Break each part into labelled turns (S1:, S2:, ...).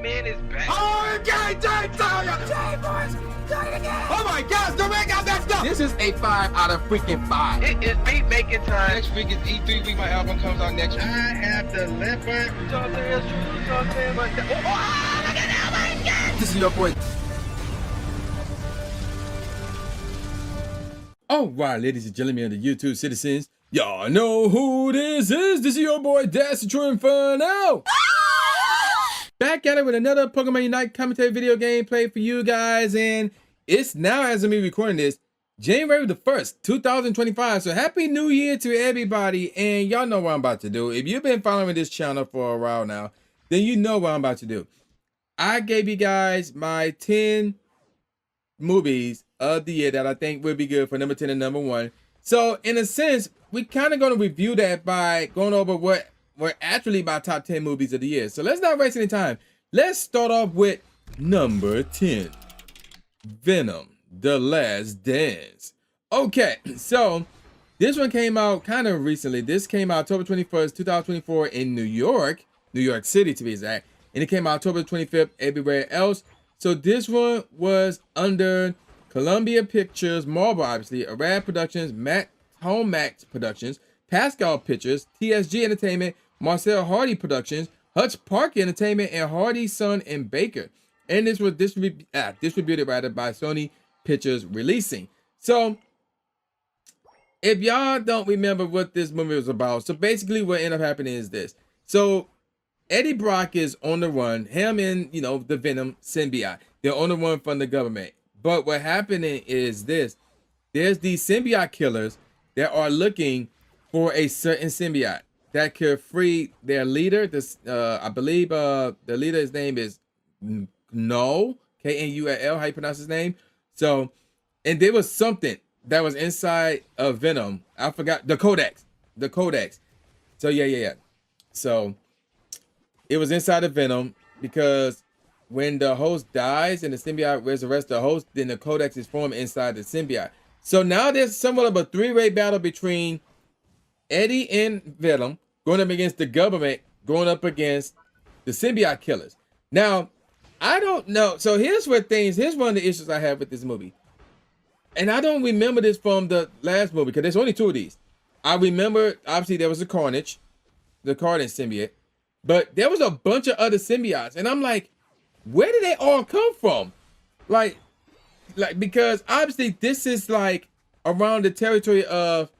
S1: man is back.
S2: Oh, okay, boys. Oh my gosh, the man got that stuff. This is a 5 out of freaking 5.
S1: It is beat making time.
S3: Next week is E3 week. My album comes out next week.
S1: I have the leopard. You know what I'm saying? You know what I'm saying? But look at that, my God.
S2: This is your boy.
S4: All right, ladies and gentlemen of the YouTube citizens, y'all know who this is. This is your boy, That's True Inferno. Back at it with another Pokemon Unite commentary video gameplay for you guys. And it's now, as of me recording this, January the 1st, 2025. So happy new year to everybody. And y'all know what I'm about to do. If you've been following this channel for a while now, then you know what I'm about to do. I gave you guys my 10 movies of the year that I think would be good for number 10 and number 1. So in a sense, we kind of going to review that by going over what were actually my top 10 movies of the year. So let's not waste any time. Let's start off with number 10, Venom, The Last Dance. Okay, so this one came out kind of recently. This came out October 21st, 2024 in New York City to be exact. And it came out October 25th everywhere else. So this one was under Columbia Pictures, Marvel, obviously, Arad Productions, Home Max Productions, Pascal Pictures, TSG Entertainment, Marcel Hardy Productions, Hutch Park Entertainment, and Hardy, Son, and Baker. And this was distributed by Sony Pictures Releasing. So, if y'all don't remember what this movie was about, so basically what ended up happening is this. So, Eddie Brock is on the run, him and, the Venom symbiote. They're on the run from the government. But what happening is this. There's these symbiote killers that are looking for a certain symbiote that could free their leader. This, I believe the leader's name is Null, K-N-U-L, how you pronounce his name? So, and there was something that was inside of Venom. I forgot, the Codex. So, yeah. So, it was inside of Venom because when the host dies and the symbiote resurrects the host, then the Codex is formed inside the symbiote. So now there's somewhat of a three-way battle between Eddie and Venom going up against the government, going up against the symbiote killers. Now, I don't know. So here's one of the issues I have with this movie. And I don't remember this from the last movie because there's only 2 of these. I remember, obviously, there was the Carnage symbiote. But there was a bunch of other symbiotes. And I'm like, where did they all come from? Like because obviously this is like around the territory of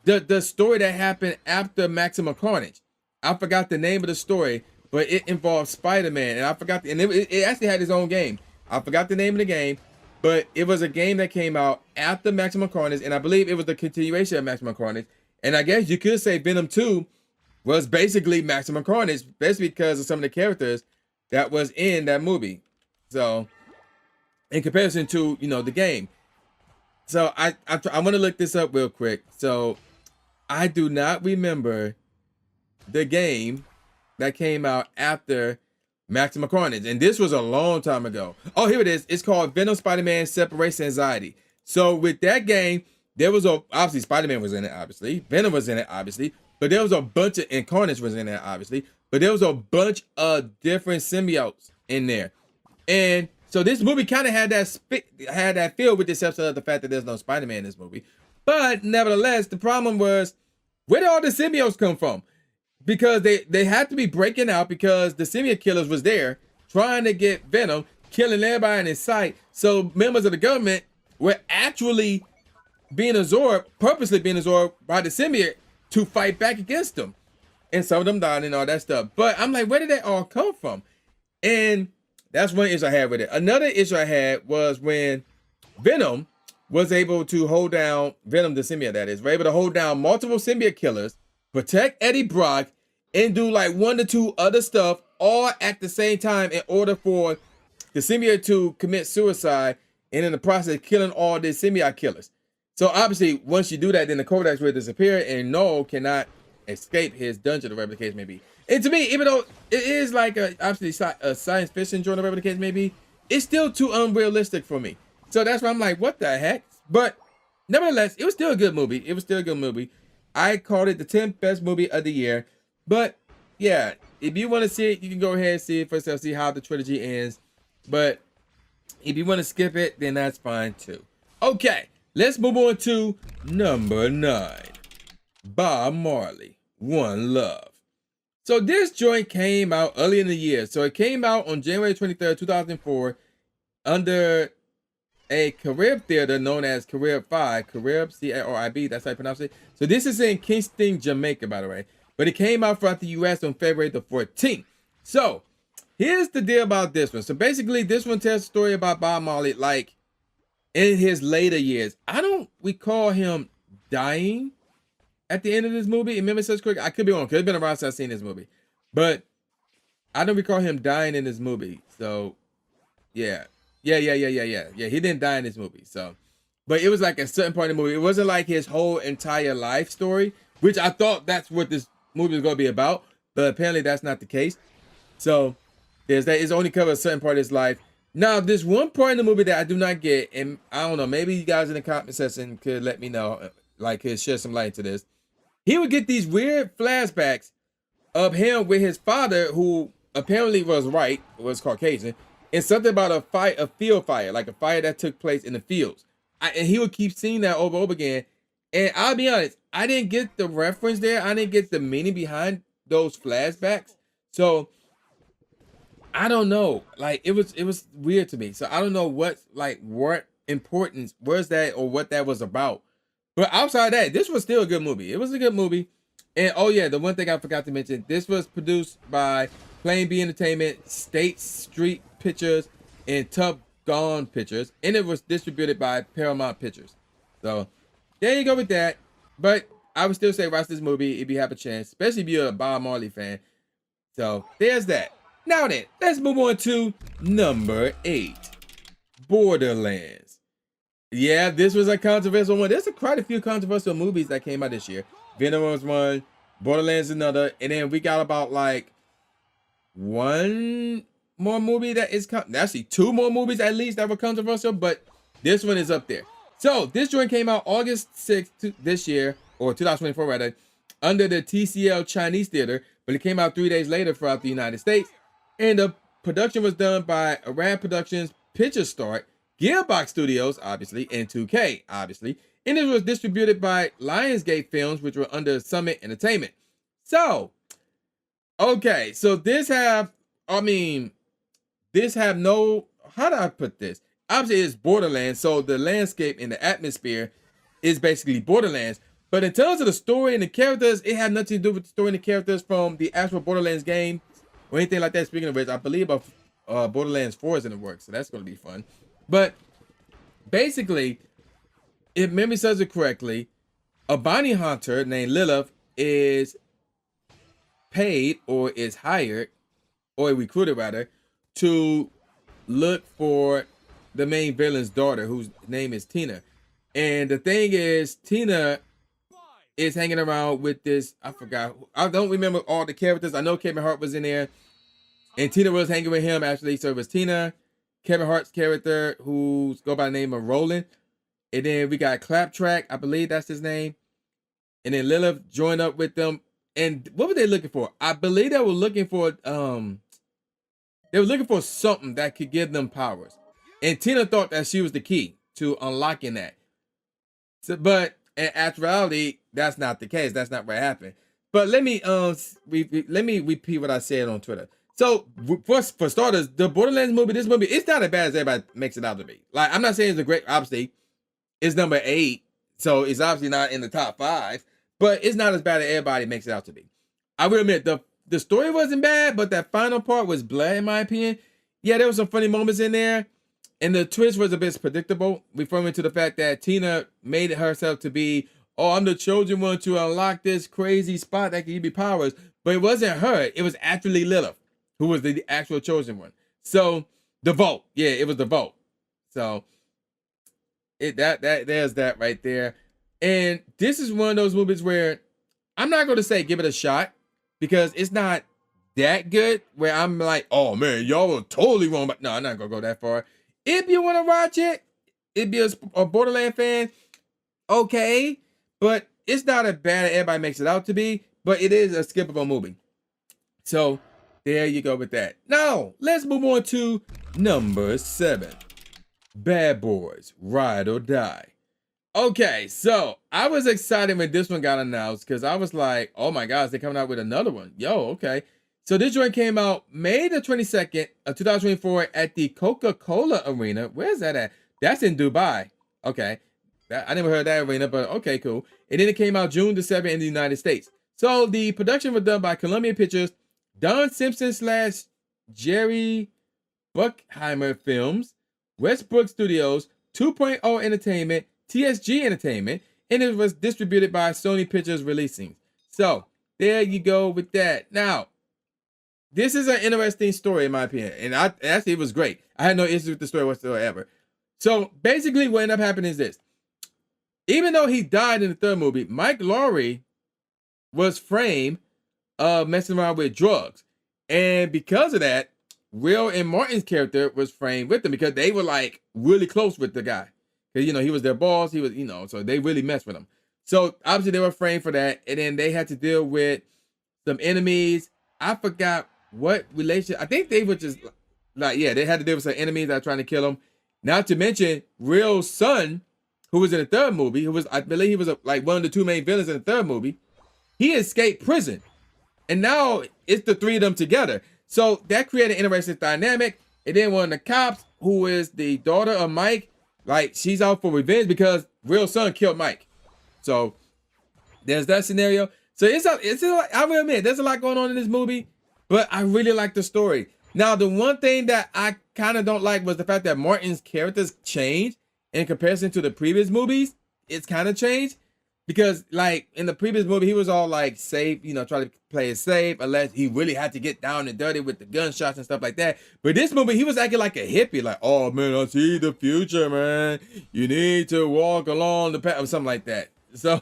S4: the story that happened after Maximum Carnage. I forgot the name of the story, but it involved Spider-Man. And I forgot, and it actually had its own game. I forgot the name of the game, but it was a game that came out after Maximum Carnage. And I believe it was the continuation of Maximum Carnage. And I guess you could say Venom 2 was basically Maximum Carnage, basically because of some of the characters that was in that movie. So, in comparison to, the game. So, I want to look this up real quick. So, I do not remember the game that came out after Maximum Carnage. And this was a long time ago. Oh, here it is. It's called Venom Spider-Man Separation Anxiety. So, with that game, there was obviously Spider-Man was in it, obviously. Venom was in it, obviously. But there was a bunch of, and Carnage was in there, obviously. But there was a bunch of different symbiotes in there. And so this movie kind of had that feel, with the exception of the fact that there's no Spider-Man in this movie. But nevertheless, the problem was, where did all the symbiotes come from? Because they had to be breaking out because the symbiote killers was there trying to get Venom, killing everybody in his sight. So members of the government were actually purposely being absorbed by the symbiote to fight back against them. And some of them died and all that stuff. But I'm like, where did they all come from? And that's one issue I had with it. Another issue I had was when Venom was able to hold down, Venom the symbiote that is, were able to hold down multiple symbiote killers, protect Eddie Brock, and do like 1 to 2 other stuff all at the same time in order for the symbiote to commit suicide and in the process killing all the symbiote killers. So obviously, once you do that, then the Codex will disappear and Null cannot escape his dungeon, or whatever the case may be. And to me, even though it is like obviously a science fiction joint, or whatever the case may be, it's still too unrealistic for me. So that's why I'm like, what the heck? But nevertheless, it was still a good movie. I called it the 10th best movie of the year. But yeah, if you want to see it, you can go ahead and see it for yourself, see how the trilogy ends. But if you want to skip it, then that's fine too. Okay, let's move on to number 9. Bob Marley, One Love. So this joint came out early in the year. So it came out on January 23rd, 2004 under a Carib theater known as Carib 5, Carib, C-A-R-I-B, that's how you pronounce it. So this is in Kingston, Jamaica, by the way. But it came out throughout the U.S. on February the 14th. So here's the deal about this one. So basically, this one tells a story about Bob Marley, like, in his later years. I don't recall him dying at the end of this movie. Remember, such quick. I could be wrong, because it's been a while since I've seen this movie. But I don't recall him dying in this movie. So, yeah. Yeah, he didn't die in this movie. So, but it was like a certain part of the movie. It wasn't like his whole entire life story, which I thought that's what this movie was going to be about. But apparently that's not the case. So, there's that. It's only covered a certain part of his life. Now, there's one part in the movie that I do not get, and I don't know, maybe you guys in the comment section could let me know, like, could shed some light to this. He would get these weird flashbacks of him with his father, who apparently was white, was Caucasian, and something about a field fire, like a fire that took place in the fields. And he would keep seeing that over and over again. And I'll be honest, I didn't get the reference there. I didn't get the meaning behind those flashbacks. So I don't know. Like, it was weird to me. So I don't know what importance was that or what that was about. But outside that, this was still a good movie. It was a good movie. And oh yeah, the one thing I forgot to mention, this was produced by Plain B Entertainment, State Street Pictures, and Top Gun Pictures. And it was distributed by Paramount Pictures. So there you go with that. But I would still say watch this movie if you have a chance, especially if you're a Bob Marley fan. So there's that. Now then, let's move on to number 8, Borderlands. Yeah, this was a controversial one. There's quite a few controversial movies that came out this year. Venom was one, Borderlands another, and then we got about like one more movie that is actually 2 more movies at least that were controversial, but this one is up there. So this joint came out August 6th this year, or 2024 rather, under the TCL Chinese Theater, but it came out 3 days later throughout the United States. And the production was done by Arad Productions, Picture Start, Gearbox Studios, obviously, and 2K, obviously. And it was distributed by Lionsgate Films, which were under Summit Entertainment. So, okay, so this have no, how do I put this? Obviously, it's Borderlands, so the landscape and the atmosphere is basically Borderlands. But in terms of the story and the characters, it had nothing to do with the story and the characters from the actual Borderlands game or anything like that. Speaking of which, I believe Borderlands 4 is in the works, so that's going to be fun. But basically, if memory serves it correctly, a bounty hunter named Lilith is paid or is hired, or recruited rather, to look for the main villain's daughter, whose name is Tina. And the thing is, Tina is hanging around with this, I forgot, I don't remember all the characters. I know Kevin Hart was in there, and Tina was hanging with him actually. So it was Tina, Kevin Hart's character, who's go by the name of Roland, and then we got Claptrap, I believe that's his name, and then Lilith joined up with them. And what were they looking for? I believe they were looking for something that could give them powers, and Tina thought that she was the key to unlocking that. So, but in actuality, that's not the case. That's not what happened. But let me repeat what I said on Twitter. So for starters, the Borderlands movie, this movie, it's not as bad as everybody makes it out to be. Like, I'm not saying it's a great, obviously, it's number 8, so it's obviously not in the top 5, but it's not as bad as everybody makes it out to be. I will admit, the story wasn't bad, but that final part was blah, in my opinion. Yeah, there were some funny moments in there, and the twist was a bit predictable, referring to the fact that Tina made it herself to be, oh, I'm the chosen one to unlock this crazy spot that can give me powers, but it wasn't her. It was actually Lilith, who was the actual chosen one. So the vote, yeah, it was the vote. So there's that right there. And this is one of those movies where I'm not going to say give it a shot, because it's not that good where I'm like, oh man, y'all were totally wrong. But no, I'm not going to go that far. If you want to watch it, if you're a Borderlands fan, okay, but it's not as bad as everybody makes it out to be, but it is a skippable movie. So There you go with that. Now, let's move on to number 7. Bad Boys, Ride or Die. Okay, so I was excited when this one got announced because I was like, oh my gosh, they're coming out with another one. Yo, okay. So this joint came out May the 22nd of 2024 at the Coca-Cola Arena. Where's that at? That's in Dubai. Okay. I never heard that arena, but okay, cool. And then it came out June the 7th in the United States. So the production was done by Columbia Pictures, Don Simpson / Jerry Bruckheimer Films, Westbrook Studios, 2.0 Entertainment, TSG Entertainment, and it was distributed by Sony Pictures Releasing. So there you go with that. Now, this is an interesting story in my opinion, and actually it was great. I had no issue with the story whatsoever. So basically what ended up happening is this. Even though he died in the third movie, Mike Lowry was framed messing around with drugs. And because of that, Will and Martin's character was framed with them because they were like really close with the guy. Because, he was their boss. He was, so they really messed with him. So obviously they were framed for that. And then they had to deal with some enemies. I forgot what relation. I think they were just like, they had to deal with some enemies that were trying to kill him. Not to mention Will's son, who was in the third movie, I believe he was like one of the 2 main villains in the third movie. He escaped prison. And now it's the 3 of them together. So that created an interesting dynamic. And then one of the cops, who is the daughter of Mike, like she's out for revenge because Will's son killed Mike. So there's that scenario. So I will admit, there's a lot going on in this movie, but I really like the story. Now, the one thing that I kind of don't like was the fact that Martin's characters changed in comparison to the previous movies. It's kind of changed because, like, in the previous movie, he was all like safe, trying to play it safe, unless he really had to get down and dirty with the gunshots and stuff like that. But this movie, he was acting like a hippie, like, oh man, I see the future, man. You need to walk along the path, or something like that. So,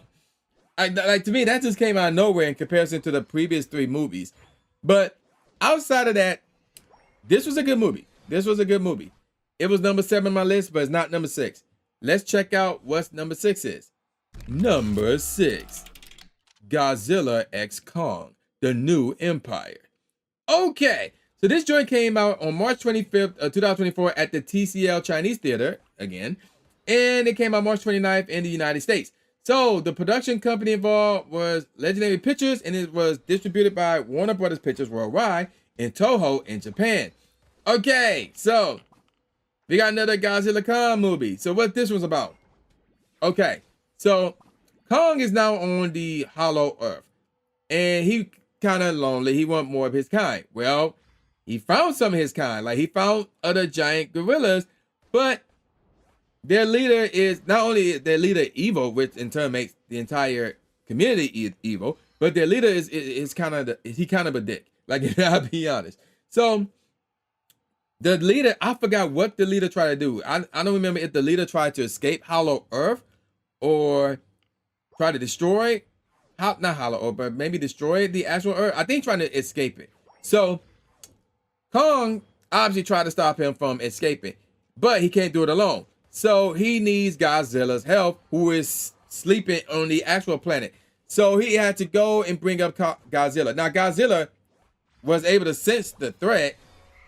S4: to me, that just came out of nowhere in comparison to the previous 3 movies. But outside of that, this was a good movie. It was number 7 on my list, but it's not number 6. Let's check out what number 6 is. Number 6, Godzilla x Kong, The New Empire. Okay, so this joint came out on March 25th of 2024 at the TCL Chinese Theater, again, and it came out March 29th in the United States. So the production company involved was Legendary Pictures, and it was distributed by Warner Brothers Pictures Worldwide and Toho in Japan. Okay, so we got another Godzilla Kong movie. So what this was about? Okay, so Kong is now on the Hollow Earth, and he kind of lonely. He want more of his kind. Well, he found some of his kind. Like, he found other giant gorillas, but their leader is not only their leader evil, which in turn makes the entire community evil, but their leader is kind of a dick. Like, I'll be honest. So the leader, I forgot what the leader tried to do. I don't remember if the leader tried to escape Hollow Earth or try to destroy, not Hollow Earth, but maybe destroy the actual Earth. I think trying to escape it. So Kong obviously tried to stop him from escaping, but he can't do it alone. So he needs Godzilla's help, who is sleeping on the actual planet. So he had to go and bring up Godzilla. Now, Godzilla was able to sense the threat,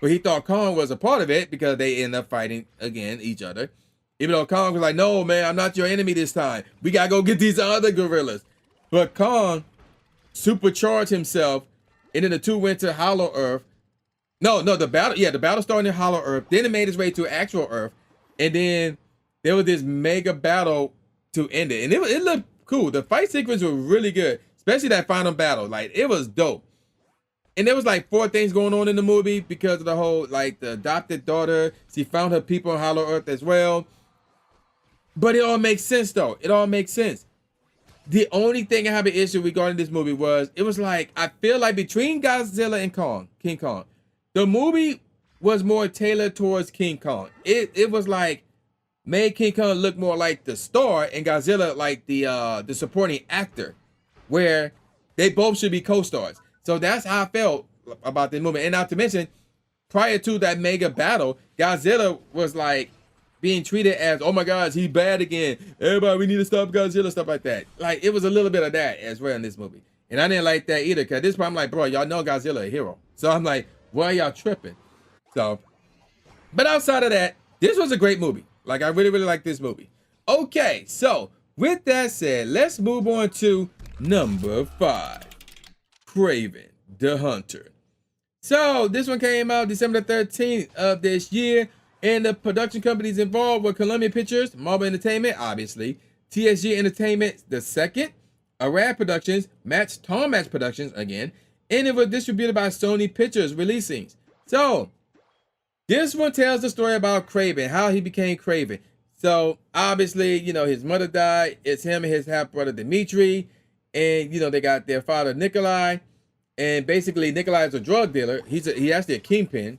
S4: but he thought Kong was a part of it because they end up fighting again each other. Even though Kong was like, no, man, I'm not your enemy this time. We gotta go get these other gorillas. But Kong supercharged himself, and then the 2 went to Hollow Earth. The battle started in Hollow Earth. Then it made its way to actual Earth. And then there was this mega battle to end it. And it looked cool. The fight sequence was really good, especially that final battle. Like, it was dope. And there was like 4 things going on in the movie because of the whole, like, the adopted daughter. She found her people on Hollow Earth as well. But it all makes sense, though. It all makes sense. The only thing I have an issue regarding this movie was, it was like, I feel like between Godzilla and King Kong, the movie was more tailored towards King Kong. It was like, made King Kong look more like the star and Godzilla like the supporting actor, where they both should be co-stars. So that's how I felt about this movie. And not to mention, prior to that mega battle, Godzilla was like being treated as, oh my gosh, he's bad again. Everybody, we need to stop Godzilla, stuff like that. Like, it was a little bit of that as well in this movie. And I didn't like that either, because at this point I'm like, bro, y'all know Godzilla a hero. So I'm like, why are y'all tripping? So, but outside of that, this was a great movie. Like, I really, really like this movie. Okay, so with that said, let's move on to number 5, Kraven the Hunter. So this one came out December 13th of this year, and the production companies involved were Columbia Pictures, Marvel Entertainment, obviously, TSG Entertainment, the second, Arad Productions, Tom Match Productions again, and it was distributed by Sony Pictures Releasing. So this one tells the story about Kraven, how he became Kraven. So obviously, you know, his mother died. It's him and his half brother Dimitri, and you know they got their father Nikolai. And basically, Nikolai is a drug dealer. He actually a kingpin,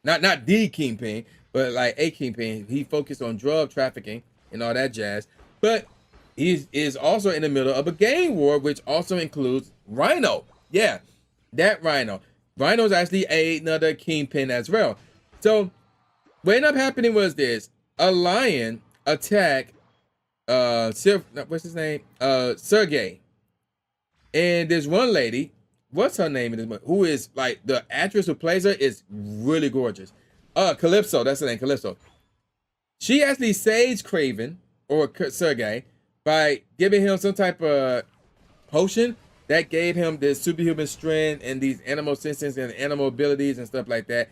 S4: not the kingpin, but like a kingpin. He focused on drug trafficking and all that jazz. But he is also in the middle of a gang war, which also includes Rhino. Yeah, that Rhino. Rhino's actually another kingpin as well. So what ended up happening was this: a lion attacked what's his name? Sergey. And there's one lady. What's her name in this movie? Who is like the actress who plays her is really gorgeous. Calypso, that's her name, Calypso. She actually saves Kraven or Sergey by giving him some type of potion that gave him this superhuman strength and these animal senses and animal abilities and stuff like that.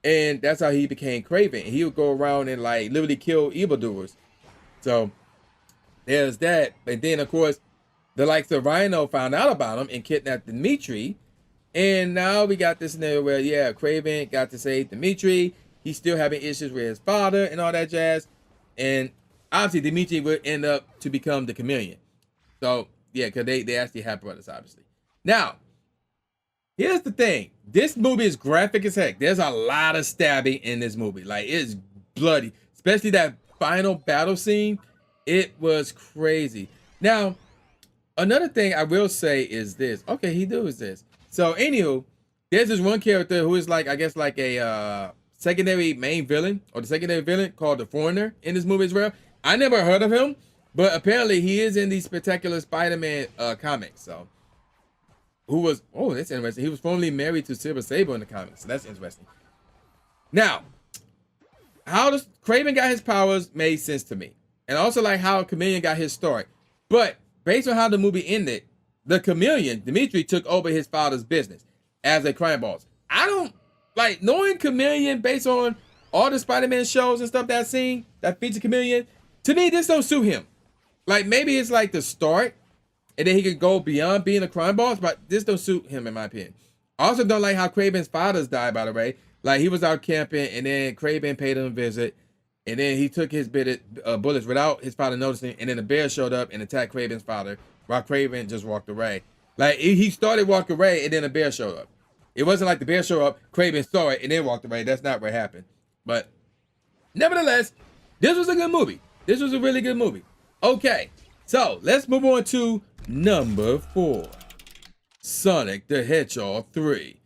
S4: And that's how he became Kraven. He would go around and like literally kill evildoers. So there's that. And then of course, the likes of Rhino found out about him and kidnapped Dimitri. And now we got this scenario where, yeah, Kraven got to save Dimitri. He's still having issues with his father and all that jazz. And obviously, Dimitri would end up to become the Chameleon. So, yeah, because they actually have brothers, obviously. Now, here's the thing. This movie is graphic as heck. There's a lot of stabbing in this movie. Like, it's bloody. Especially that final battle scene. It was crazy. Now, another thing I will say is this. Okay, he does this. So, anywho, there's this one character who is like, I guess, like a secondary main villain, or the secondary villain called the Foreigner in this movie as well. I never heard of him, but apparently he is in the Spectacular Spider-Man comics. So, that's interesting. He was formerly married to Silver Sable in the comics. So that's interesting. Now, how does Kraven got his powers made sense to me. And also like how Chameleon got his story. But based on how the movie ended, the Chameleon, Dimitri, took over his father's business as a crime boss. I don't like knowing Chameleon based on all the Spider-Man shows and stuff that I've seen that feature Chameleon. To me, this don't suit him. Like maybe it's like the start, and then he could go beyond being a crime boss, but this don't suit him in my opinion. I also don't like how Kraven's fathers died, by the way. Like he was out camping, and then Kraven paid him a visit, and then he took his bullets without his father noticing, and then the bear showed up and attacked Kraven's father, while Kraven just walked away. Like he started walking away, and then the bear showed up. It wasn't like the bear showed up, Kraven saw it, and then walked away. That's not what happened. But nevertheless, this was a good movie. This was a really good movie. Okay, so let's move on to number 4. Sonic the Hedgehog 3.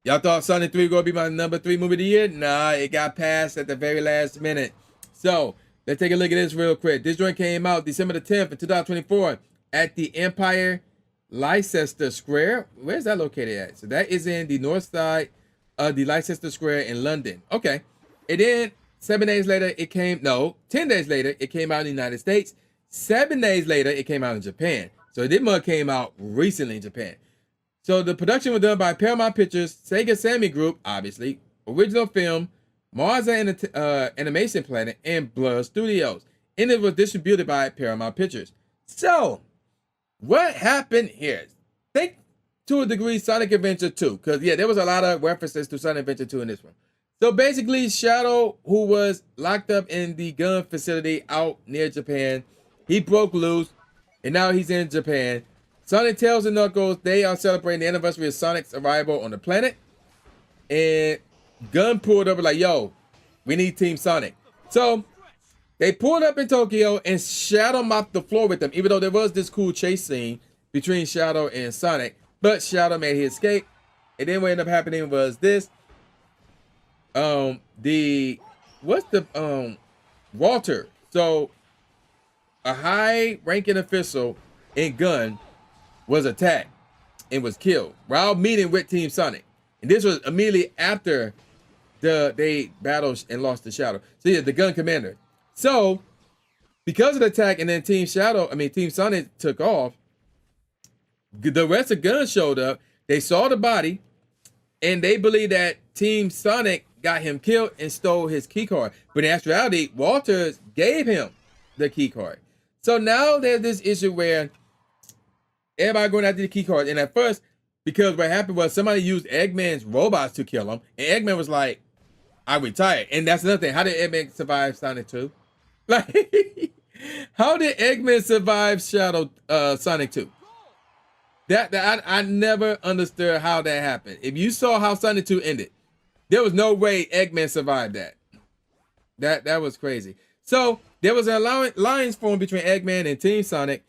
S4: Y'all thought Sonic 3 was going to be my number 3 movie of the year? Nah, it got passed at the very last minute. So, let's take a look at this real quick. This joint came out December the 10th of 2024 at the Empire Leicester Square. Where's that located at? So, that is in the north side of the Leicester Square in London. Okay. And then 10 days later, it came out in the United States. 7 days later, it came out in Japan. So, this one came out recently in Japan. So the production was done by Paramount Pictures, Sega Sammy Group, obviously, Original Film, Mars Animation Planet, and Blood Studios. And it was distributed by Paramount Pictures. So, what happened here? Think to a degree Sonic Adventure 2. Because, yeah, there was a lot of references to Sonic Adventure 2 in this one. So, basically, Shadow, who was locked up in the gun facility out near Japan, he broke loose, and now he's in Japan. Sonic, Tails, and Knuckles, they are celebrating the anniversary of Sonic's arrival on the planet. And Gun pulled up like, yo, we need Team Sonic. So they pulled up in Tokyo and Shadow mopped the floor with them, even though there was this cool chase scene between Shadow and Sonic. But Shadow made his escape. And then what ended up happening was this. Walter. So a high-ranking official in Gun was attacked. and was killed while meeting with Team Sonic. And this was immediately after they battled and lost to Shadow. So yeah, the gun commander. So because of the attack, and then Team Sonic took off, the rest of Gun showed up. They saw the body, and they believe that Team Sonic got him killed and stole his key card. But in actuality, Walters gave him the key card. So now there's this issue where everybody going after the key card. And at first, because what happened was somebody used Eggman's robots to kill him, and Eggman was like, I retired. And that's another thing. How did Eggman survive Sonic 2? Like, how did Eggman survive Sonic 2? I never understood how that happened. If you saw how Sonic 2 ended, there was no way Eggman survived that. That was crazy. So there was an alliance formed between Eggman and Team Sonic,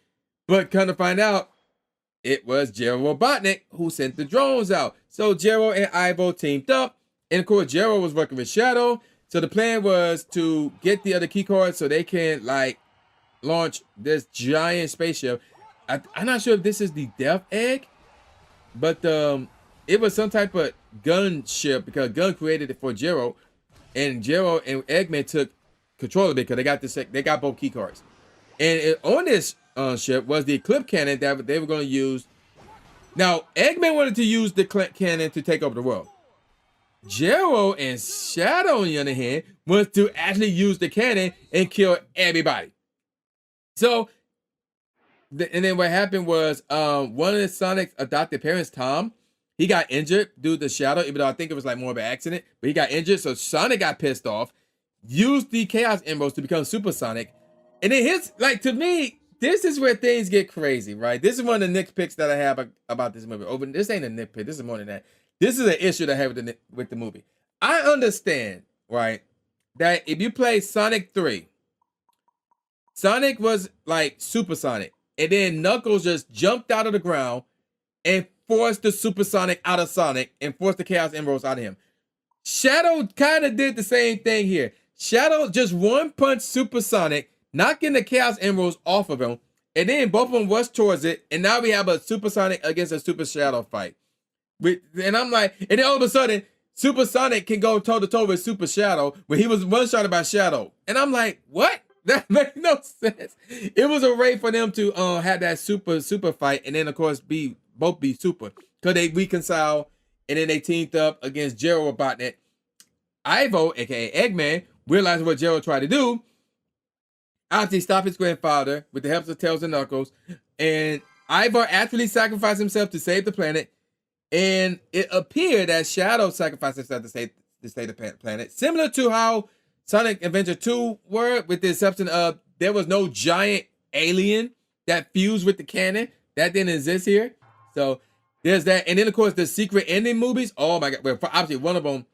S4: but come to find out, it was Gerald Robotnik who sent the drones out. So Gerald and Ivo teamed up, and of course Gerald was working with Shadow. So the plan was to get the other key cards so they can like launch this giant spaceship. I'm not sure if this is the Death Egg, but it was some type of gun ship because Gun created it for Gerald, and Gerald and Eggman took control of it because they got both key cards. And on this ship was the Eclipse cannon that they were going to use. Now Eggman wanted to use the Eclipse cannon to take over the world. Gerald and Shadow, on the other hand, was to actually use the cannon and kill everybody. So. And then what happened was one of the Sonic's adopted parents, Tom, he got injured due to the Shadow, even though I think it was like more of an accident, but he got injured. So Sonic got pissed off, used the Chaos Emeralds to become Super Sonic. And then to me, this is where things get crazy, right? This is one of the nitpicks that I have about this movie. This ain't a nitpick. This is more than that. This is an issue that I have with the movie. I understand, right, that if you play Sonic 3, Sonic was like Super Sonic. And then Knuckles just jumped out of the ground and forced the Super Sonic out of Sonic and forced the Chaos Emeralds out of him. Shadow kind of did the same thing here. Shadow just one-punched Super Sonic, knocking the Chaos Emeralds off of him. And then both of them rushed towards it. And now we have a Super Sonic against a Super Shadow fight. And I'm like, and then all of a sudden, Super Sonic can go toe-to-toe with Super Shadow when he was one-shotted by Shadow. And I'm like, what? That makes no sense. It was a way for them to have that super fight, and then of course both be super, because they reconcile, and then they teamed up against Gerald Robotnik. Ivo, aka Eggman, realized what Gerald tried to do. Obviously, stop his grandfather with the help of Tails and Knuckles, and Ivo actually sacrificed himself to save the planet. And it appeared that Shadow sacrificed himself to save the planet, similar to how Sonic Adventure 2 were, with the exception of there was no giant alien that fused with the cannon. That didn't exist here. So there's that. And then, of course, the secret ending movies. Oh, my God. Well, obviously, one of them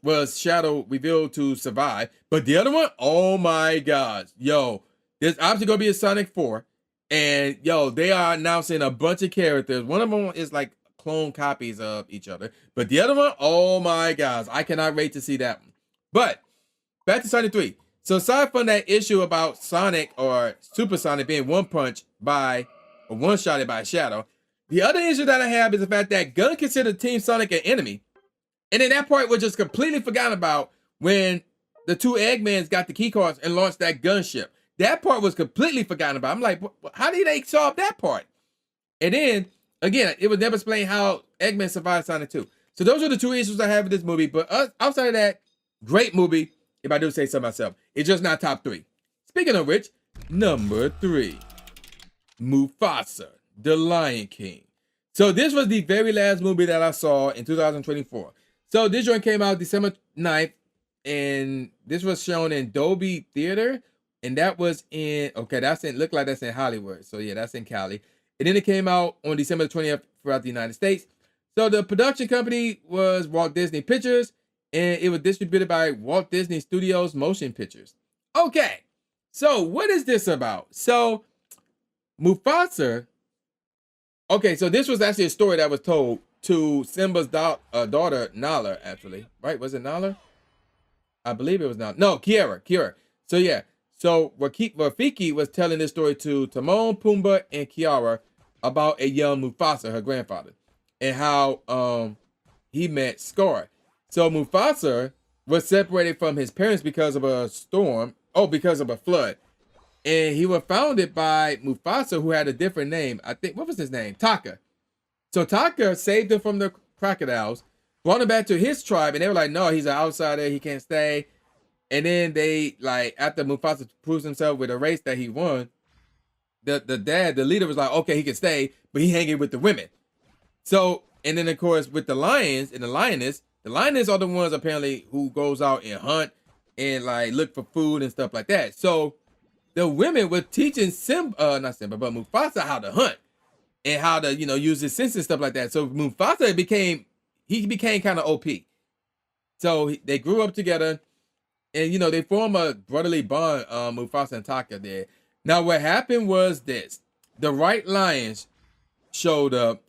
S4: was Shadow revealed to survive. But the other one, oh, my God. Yo, there's obviously going to be a Sonic 4. And, yo, they are announcing a bunch of characters. One of them is like clone copies of each other. But the other one, oh, my gosh. I cannot wait to see that one. But back to Sonic 3. So aside from that issue about Sonic or Super Sonic being one-shotted by Shadow, the other issue that I have is the fact that Gun considered Team Sonic an enemy. And then that part was just completely forgotten about when the two Eggmans got the key cards and launched that gunship. That part was completely forgotten about. I'm like, how did they solve that part? And then, again, it was never explained how Eggman survived Sonic 2. So those are the two issues I have with this movie. But outside of that, great movie. If I do say so myself, it's just not top 3. Speaking of which, number 3, Mufasa, the Lion King. So this was the very last movie that I saw in 2024. So this joint came out December 9th, and this was shown in Dolby Theater, and that was looked like that's in Hollywood. So yeah, that's in Cali. And then it came out on December 20th throughout the United States. So the production company was Walt Disney Pictures, and it was distributed by Walt Disney Studios Motion Pictures. Okay, so what is this about? So Mufasa, okay, so this was actually a story that was told to Simba's daughter, Nala, actually. Right, was it Nala? I believe it was Nala. No, Kiara. So yeah, so Rafiki was telling this story to Timon, Pumbaa, and Kiara about a young Mufasa, her grandfather. and how he met Scar. So Mufasa was separated from his parents because of a storm. Oh, because of a flood. And he was founded by Mufasa, who had a different name. I think, what was his name? Taka. So Taka saved him from the crocodiles, brought him back to his tribe, and they were like, no, he's an outsider, he can't stay. And then they, like, after Mufasa proves himself with a race that he won, the leader was like, okay, he can stay, but he hanging with the women. So, and then of course with the lions and the lioness are the ones apparently who goes out and hunt and like look for food and stuff like that. So the women were teaching not Simba, but Mufasa how to hunt and how to, you know, use his senses and stuff like that. So Mufasa became kind of OP. So they grew up together, and you know they form a brotherly bond. Mufasa and Taka there. Now what happened was this: the White Lions showed up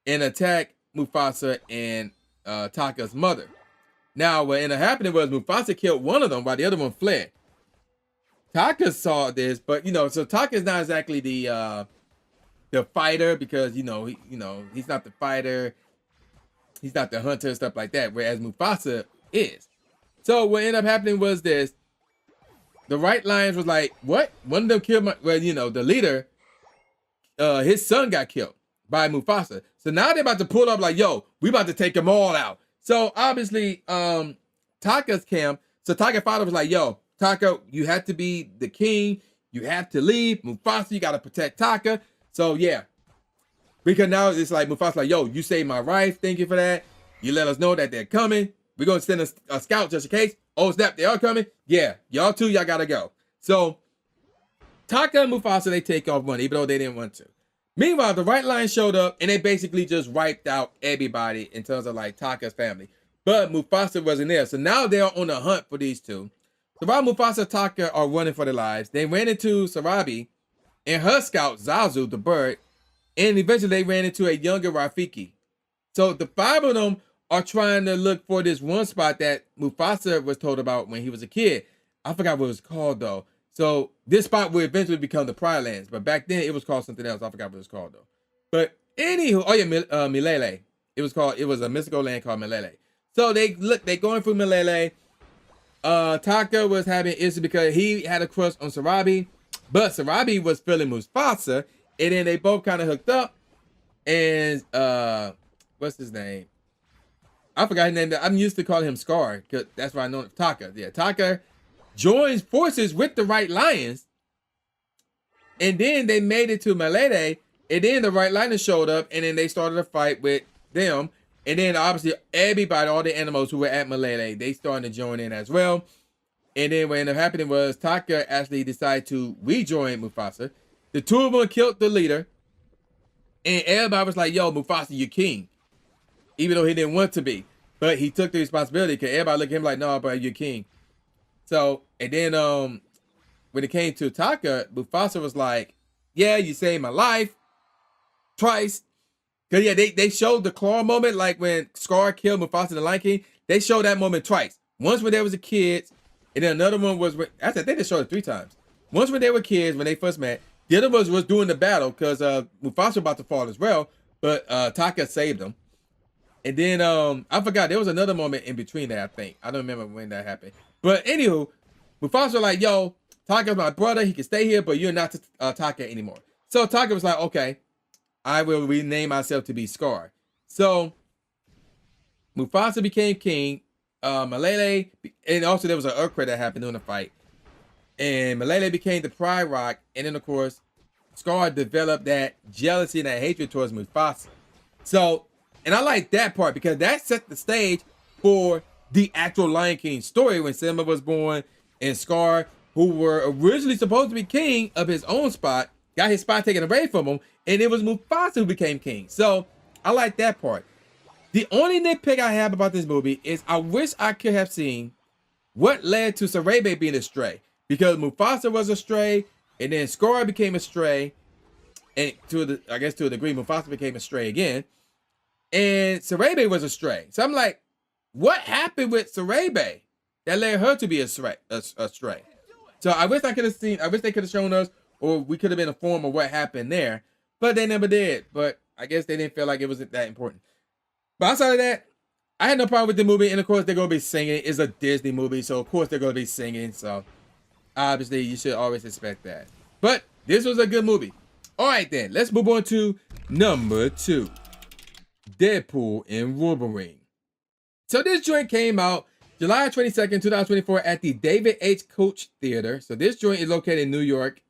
S4: and attacked Mufasa and Taka's mother. Now what ended up happening was Mufasa killed one of them while the other one fled. Taka saw this, but you know, so Taka is not exactly the fighter, because he's not the fighter, he's not the hunter and stuff like that, whereas Mufasa is. So what ended up happening was this: the White Lions was like, what? One of them killed the leader, his son got killed by Mufasa. So now they're about to pull up like, yo, we about to take them all out. So obviously, Taka's camp, so Taka's father was like, yo, Taka, you have to be the king. You have to leave. Mufasa, you got to protect Taka. So yeah, because now it's like Mufasa like, yo, you saved my life. Thank you for that. You let us know that they're coming. We're going to send a scout just in case. Oh, snap, they are coming? Yeah, y'all too, y'all got to go. So Taka and Mufasa, they take off one, even though they didn't want to. Meanwhile, the White Lion showed up, and they basically just wiped out everybody in terms of like Taka's family. But Mufasa wasn't there. So now they're on the hunt for these two. So while Mufasa and Taka are running for their lives, they ran into Sarabi and her scout, Zazu, the bird, and eventually they ran into a younger Rafiki. So the five of them are trying to look for this one spot that Mufasa was told about when he was a kid. I forgot what it was called, though. So this spot will eventually become the Pride Lands, but back then it was called something else. I forgot what it was called, though. But anywho, oh yeah, Milele. It was a mystical land called Milele. So they going through Milele. Taka was having issues because he had a crush on Sarabi, but Sarabi was feeling Mufasa, and then they both kind of hooked up. And what's his name? I forgot his name. I'm used to calling him Scar, because that's why I know Taka. Yeah, Taka joins forces with the White Lions, and then they made it to Malede, and then the White Lions showed up, and then they started a fight with them, and then obviously everybody, all the animals who were at Malede, they started to join in as well. And then what ended up happening was Taka actually decided to rejoin Mufasa. The two of them killed the leader, and everybody was like, yo, Mufasa, you're king. Even though he didn't want to be, but he took the responsibility, because everybody looked at him like, no, bro, you're king. So, and then when it came to Taka, Mufasa was like, yeah, you saved my life twice. Because yeah, they showed the claw moment, like when Scar killed Mufasa the Lion King. They showed that moment twice. Once when they was a kids, and then another one was when, I think they showed it 3 times. Once when they were kids, when they first met. The other was doing the battle, because Mufasa was about to fall as well, but Taka saved him. And then I forgot, there was another moment in between that, I think. I don't remember when that happened. But anywho, Mufasa was like, yo, Taka's my brother, he can stay here, but you're not Taka anymore. So Taka was like, okay, I will rename myself to be Scar. So Mufasa became king. Malele, and also there was an earthquake that happened during the fight. And Malele became the Pride Rock. And then of course, Scar developed that jealousy and that hatred towards Mufasa. So, and I like that part, because that set the stage for the actual Lion King story when Simba was born, and Scar, who were originally supposed to be king of his own spot, got his spot taken away from him, and it was Mufasa who became king. So I like that part. The only nitpick I have about this movie is I wish I could have seen what led to Sarabi being a stray, because Mufasa was a stray, and then Scar became a stray, and to a degree, Mufasa became a stray again, and Sarabi was a stray. So I'm like, what happened with Sarabi that led her to be a stray? So I wish they could have shown us, or we could have been informed of what happened there, but they never did. But I guess they didn't feel like it was that important. But outside of that, I had no problem with the movie. And of course, they're going to be singing. It's a Disney movie. So of course, they're going to be singing. So obviously, you should always expect that. But this was a good movie. All right, then. Let's move on to number 2. Deadpool and Wolverine. So this joint came out July 22nd, 2024 at the David H. Koch Theater. So this joint is located in New York.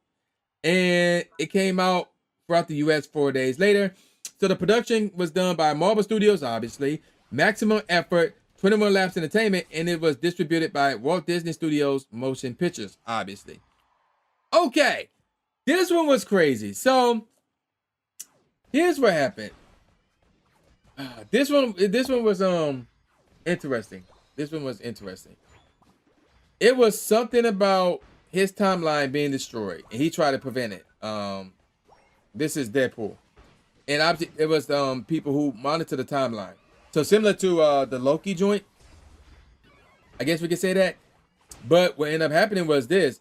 S4: And it came out throughout the U.S. 4 days later. So the production was done by Marvel Studios, obviously, Maximum Effort, 21 Labs Entertainment, and it was distributed by Walt Disney Studios Motion Pictures, obviously. Okay, this one was crazy. So here's what happened. This one was interesting. This one was interesting. It was something about his timeline being destroyed, and he tried to prevent it. This is Deadpool, and it was people who monitor the timeline. So similar to the Loki joint, I guess we could say that. But what ended up happening was this: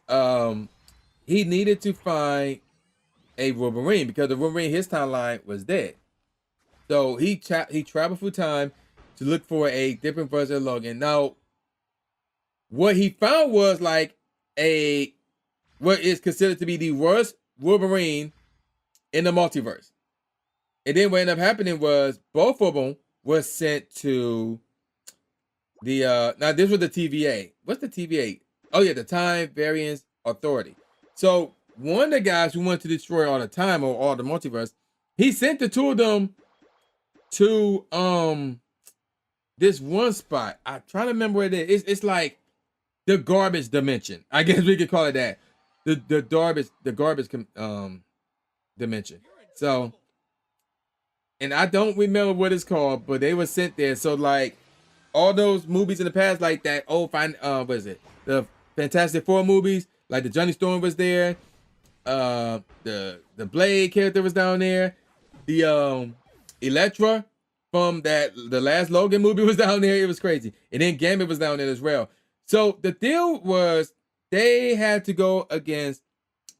S4: he needed to find a Wolverine because the Wolverine, his timeline was dead. So he traveled through time to look for a different version of Logan. Now, what he found was like what is considered to be the worst Wolverine in the multiverse. And then what ended up happening was both of them were sent to the now this was the TVA. What's the TVA? Oh yeah, the Time Variance Authority. So one of the guys who wanted to destroy all the time or all the multiverse, he sent the two of them to this one spot. I'm trying to remember where it is. It's like the garbage dimension. I guess we could call it that. The garbage dimension. So, and I don't remember what it's called, but they were sent there. So like all those movies in the past, like that old what is it? The Fantastic Four movies, like the Johnny Storm was there. The Blade character was down there. The Elektra from the last Logan movie was down there. It was crazy. And then Gambit was down there as well. So the deal was they had to go against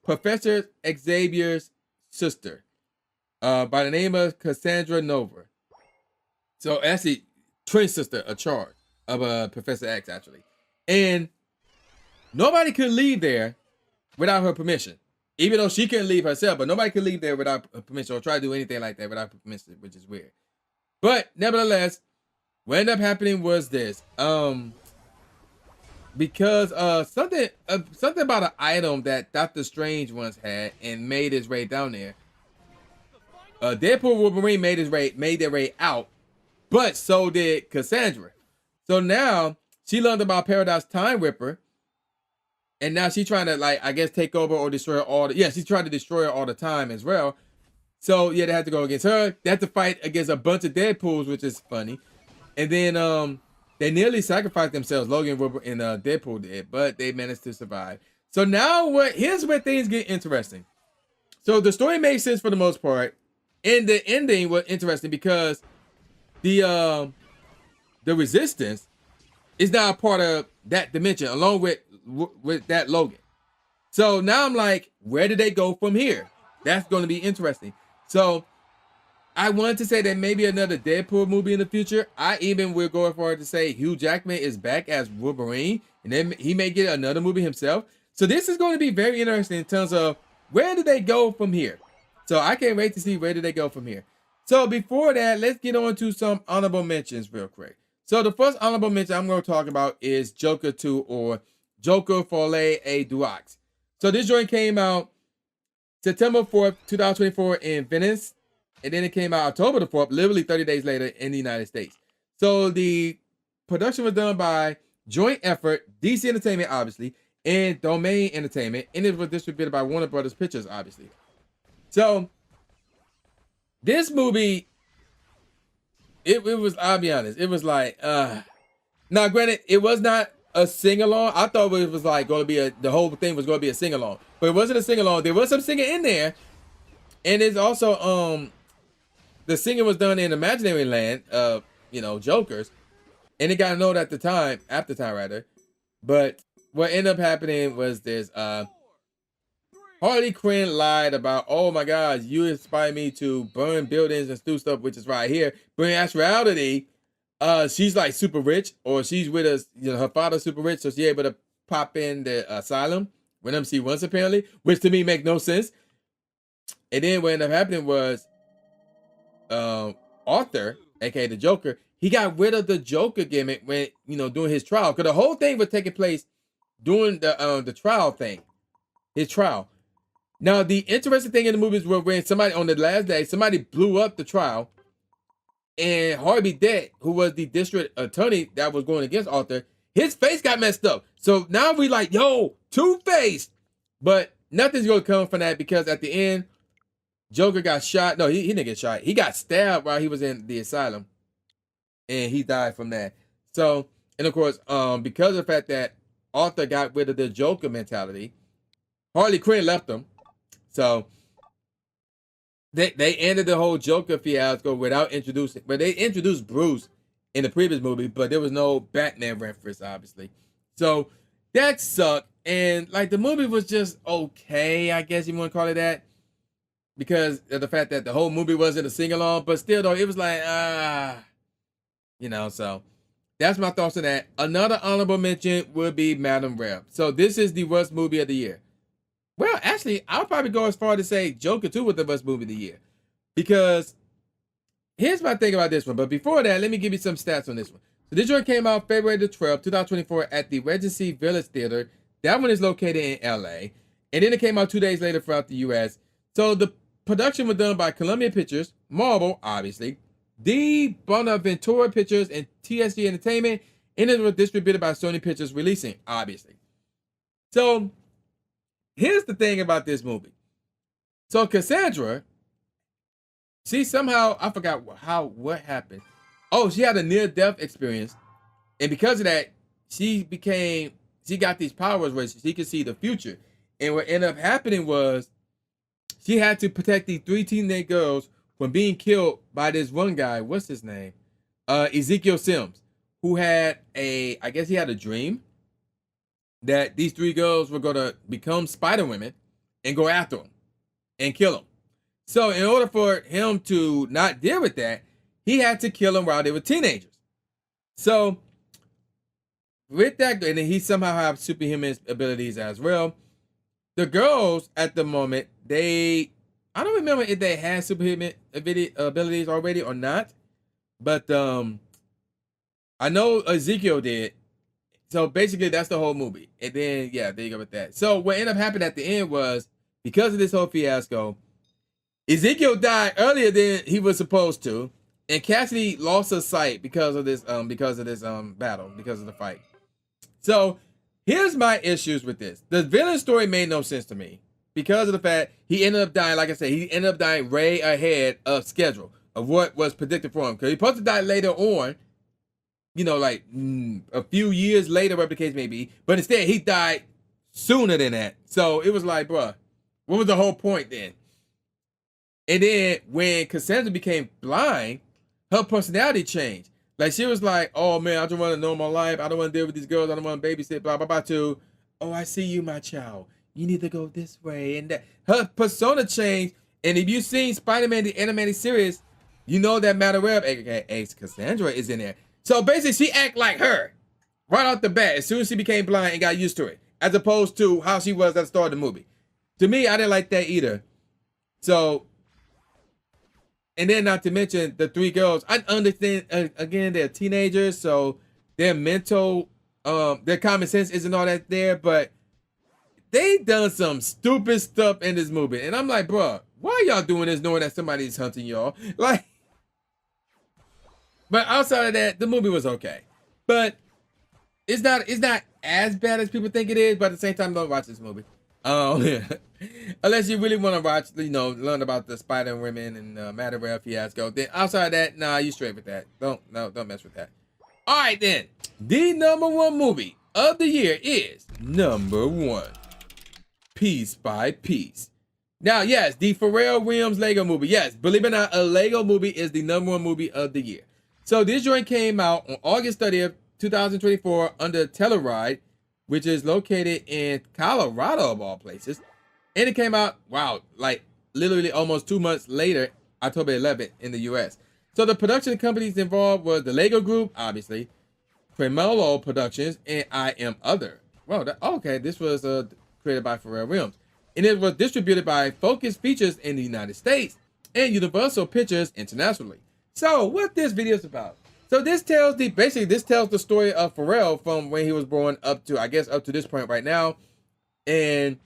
S4: Professor Xavier's sister by the name of Cassandra Nova. So actually, twin sister, a charge of Professor X, actually. And nobody could leave there without her permission. Even though she couldn't leave herself, but nobody could leave there without permission or try to do anything like that without permission, which is weird. But nevertheless, what ended up happening was this. Because something about an item that Doctor Strange once had and made his way down there. Deadpool Wolverine made their way out, but so did Cassandra. So now she learned about Paradox Time Ripper, and now she's trying to I guess take over or destroy all the she's trying to destroy her all the time as well. So yeah, they had to go against her. They had to fight against a bunch of Deadpools, which is funny. And then they nearly sacrificed themselves. Logan and Deadpool did, but they managed to survive. So now here's where things get interesting. So the story made sense for the most part, and the ending was interesting because the Resistance is now a part of that dimension, along with that Logan. So now I'm like, where did they go from here? That's going to be interesting. So I wanted to say that maybe another Deadpool movie in the future. I even will go as far to say Hugh Jackman is back as Wolverine, and then he may get another movie himself. So this is going to be very interesting in terms of where do they go from here. So I can't wait to see where do they go from here. So before that, let's get on to some honorable mentions real quick. So the first honorable mention I'm going to talk about is Joker 2 or Joker Folie à Deux. So this joint came out September 4th, 2024 in Venice. And then it came out October the 4th, literally 30 days later in the United States. So the production was done by joint effort, DC Entertainment, obviously, and Domain Entertainment. And it was distributed by Warner Brothers Pictures, obviously. So this movie, it was, I'll be honest, it was like, now granted, it was not a sing-along. I thought it was like going to be the whole thing was going to be a sing-along. But it wasn't a sing-along. There was some singing in there. And it's also, the singing was done in Imaginary Land of, Jokers. And it got known at the time, But what ended up happening was this, Harley Quinn lied about, oh my God, you inspired me to burn buildings and do stuff, which is right here. But in actuality, she's like super rich, or she's with us, her father's super rich, so she's able to pop in the asylum whenever she wants, apparently, which to me make no sense. And then what ended up happening was Arthur, aka the Joker, he got rid of the Joker gimmick when, doing his trial. Because the whole thing was taking place during the trial thing. His trial. Now, the interesting thing in the movies was when somebody, on the last day, somebody blew up the trial. And Harvey Dent, who was the district attorney that was going against Arthur, his face got messed up. So now we like, yo, Two-Face. But nothing's going to come from that, because at the end, Joker got shot. No, he didn't get shot. He got stabbed while he was in the asylum. And he died from that. So, and of course, because of the fact that Arthur got rid of the Joker mentality, Harley Quinn left him. So they ended the whole Joker fiasco without introducing, but they introduced Bruce in the previous movie, but there was no Batman reference, obviously. So that sucked. And like, the movie was just okay, I guess you want to call it that, because of the fact that the whole movie wasn't a sing-along, but still though, it was like, so that's my thoughts on that. Another honorable mention would be Madam Web. So this is the worst movie of the year. Well, actually, I'll probably go as far to say Joker 2 was the best movie of the year. Because here's my thing about this one. But before that, let me give you some stats on this one. So this joint came out February the 12th, 2024 at the Regency Village Theater. That one is located in LA. And then it came out 2 days later throughout the US. So the production was done by Columbia Pictures, Marvel, obviously, D. Bonaventura Pictures, and TSG Entertainment. And it was distributed by Sony Pictures Releasing, obviously. So here's the thing about this movie. So Cassandra, she somehow, I forgot what happened. Oh, she had a near-death experience. And because of that, she got these powers where she could see the future. And what ended up happening was she had to protect these 3 teenage girls from being killed by this one guy. What's his name? Ezekiel Sims, who had I guess he had a dream that these 3 girls were going to become Spider Women and go after him and kill him. So in order for him to not deal with that, he had to kill them while they were teenagers. So with that, and then he somehow have superhuman abilities as well. The girls at the moment, I don't remember if they had superhuman abilities already or not, but I know Ezekiel did. So basically, that's the whole movie. And then, yeah, there you go with that. So what ended up happening at the end was, because of this whole fiasco, Ezekiel died earlier than he was supposed to, and Cassidy lost her sight because of this battle, because of the fight. So here's my issues with this. The villain story made no sense to me because of the fact he ended up dying. Like I said, he ended up dying way ahead of schedule of what was predicted for him, because he supposed to die later on. Like a few years later, whatever the case may be. But instead, he died sooner than that. So it was like, bruh, what was the whole point then? And then when Cassandra became blind, her personality changed. Like, she was like, oh man, I just want to know my life. I don't want to deal with these girls. I don't want to babysit, blah, blah, blah, to, oh, I see you, my child. You need to go this way. And that. Her persona changed. And if you've seen Spider-Man, the animated series, you know that Madam Web, aka Cassandra, is in there. So basically, she act like her right off the bat as soon as she became blind and got used to it, as opposed to how she was at the start of the movie. To me, I didn't like that either. So, and then not to mention the 3 girls. I understand, again, they're teenagers, so their mental, their common sense isn't all that there, but they done some stupid stuff in this movie. And I'm like, bro, why y'all doing this knowing that somebody's hunting y'all? Like, but outside of that, the movie was okay. But it's not as bad as people think it is, but at the same time, don't watch this movie. Unless you really want to watch, learn about the Spider Women and Madam Web fiasco. Then outside of that, nah, you straight with that. Don't mess with that. All right, then. The number 1 movie of the year is number 1, Piece by Piece. Now, yes, the Pharrell Williams Lego movie. Yes, believe it or not, a Lego movie is the number 1 movie of the year. So this joint came out on August 30th, 2024 under Telluride, which is located in Colorado, of all places. And it came out, wow, like literally almost 2 months later, October 11th in the US. So the production companies involved was the Lego Group, obviously, Tremolo Productions, and I Am Other. Well, okay, this was created by Pharrell Williams. And it was distributed by Focus Features in the United States and Universal Pictures internationally. So what this video is about. So this tells the story of Pharrell from when he was born up to, I guess, up to this point right now. And,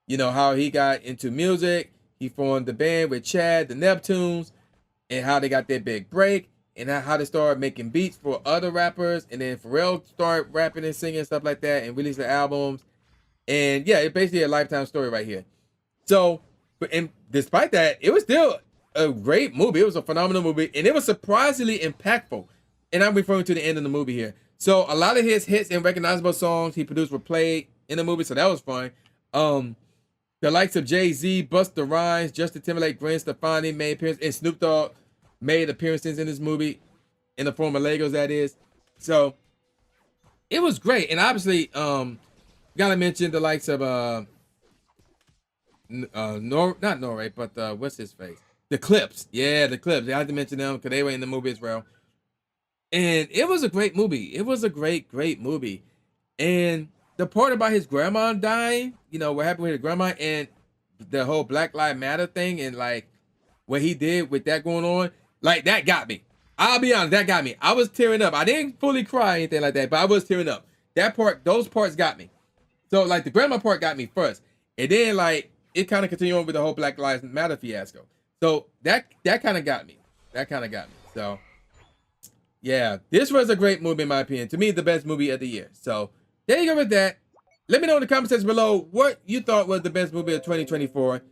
S4: you know, how he got into music. He formed the band with Chad, the Neptunes, and how they got their big break, and how they started making beats for other rappers. And then Pharrell started rapping and singing stuff like that and released the albums. And yeah, it's basically a lifetime story right here. So, and despite that, it was still a great movie. It was a phenomenal movie, and it was surprisingly impactful. And I'm referring to the end of the movie here. So a lot of his hits and recognizable songs he produced were played in the movie, so that was fun. The likes of Jay-Z, Busta Rhymes, Justin Timberlake, Gwen Stefani made appearances, and Snoop Dogg made appearances in this movie in the form of Legos, that is. So it was great. And obviously, gotta mention the likes of not Norway, but what's his face? The Clips. Yeah, the Clips. I had to mention them because they were in the movie as well. And it was a great movie. It was a great movie. And the part about his grandma dying, you know, what happened with his grandma and the whole Black Lives Matter thing and like what he did with that going on, like that got me. I'll be honest, that got me. I was tearing up. I didn't fully cry or anything like that, but I was tearing up. That part, those parts got me. So like the grandma part got me first. And then like it kind of continued on with the whole Black Lives Matter fiasco. So that kind of got me. That kind of got me. So yeah, this was a great movie in my opinion. To me, the best movie of the year. So there you go with that. Let me know in the comment section below what you thought was the best movie of 2024.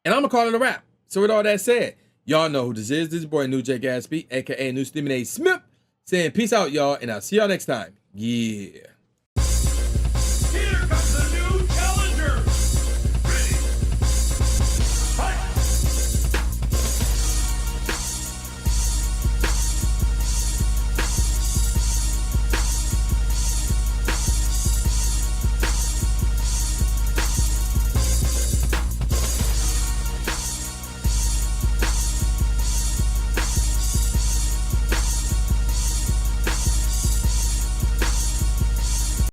S4: And I'm going to call it a wrap. So with all that said, y'all know who this is. This is boy New J Gatsby, a.k.a. New Stimmy Smith, saying peace out, y'all. And I'll see y'all next time. Yeah.